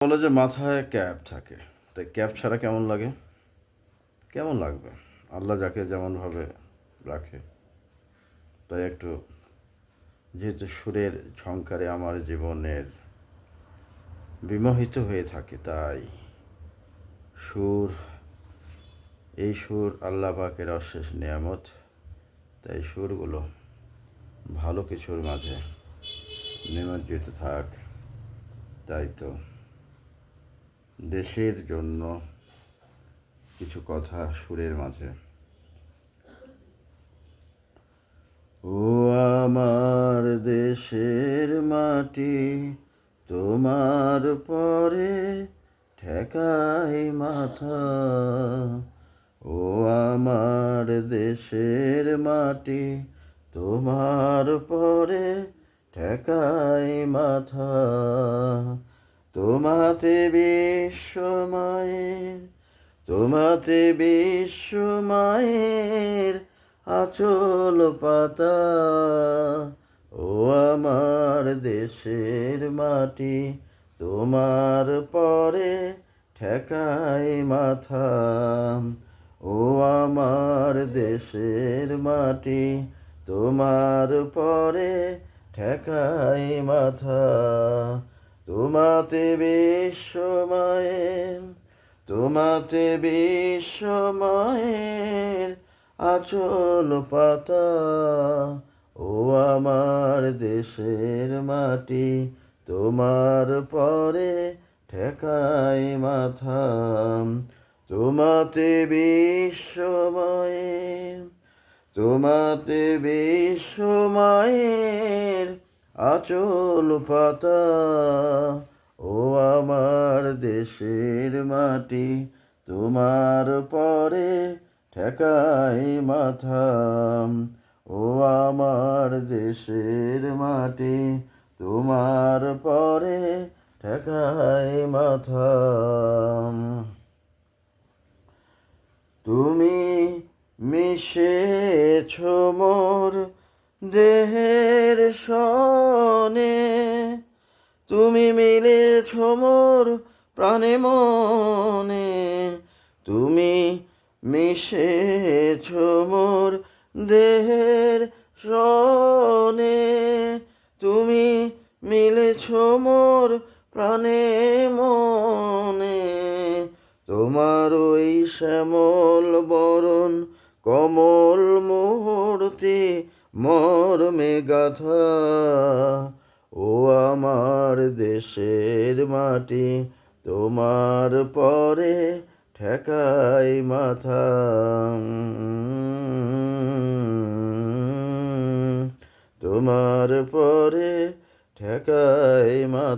বলে যে মাথায় ক্যাপ থাকে, তাই ক্যাপ ছাড়া কেমন লাগে? কেমন লাগবে? আল্লাহ যাকে যেমনভাবে রাখে, তাই একটু, যেহেতু সুরের ঝংকারে আমার জীবনের বিমোহিত হয়ে থাকে, তাই সুর, এই সুর আল্লাহ পাকের অশেষ নেয়ামত। তাই সুরগুলো ভালো কিছুর মাঝে নিমজ্জিত থাক। তাই তো দেশের জন্য কিছু কথা সুরের মাঝে। ও আমার দেশের মাটি, তোমার পরে ঠেকাই মাথা। ও আমার দেশের মাটি, তোমার পরে ঠেকাই মাথা। তোমাতে বিশ্বমায়ের, তোমাতে বিশ্বমায়ের আঁচল পাতা। ও আমার দেশের মাটি, তোমার পরে ঠেকাই মাথা। ও আমার দেশের মাটি, তোমার পরে ঠেকাই মাথা। তোমাতে বিশ্বমায়ের, তোমাতে বিশ্বমায়ের আঁচল পাতা। ও আমার দেশের মাটি, তোমার পরে ঠেকাই মাথা। তোমাতে বিশ্বমায়ের, তোমাতে বিশ্বমায়ের আঁচল পাতা। ও আমার দেশের মাটি, তোমার পরে ঠেকাই মাথা। ও আমার দেশের মাটি, তোমার পরে ঠেকাই মাথা। তুমি মিশেছ মোর দেহের সনে, তুমি মিলেছ মোর প্রাণে মনে। তুমি মিশেছ মোর দেহের সনে, তুমি মিলেছ মোর প্রাণে মনে। তোমার ওই শ্যামল বরণ কমল মুহূর্তে মর্মে গাথা। ও আমার দেশের মাটি, তোমার পরে ঠেকাই মাথা। তোমার পরে ঠেকাই মাথা।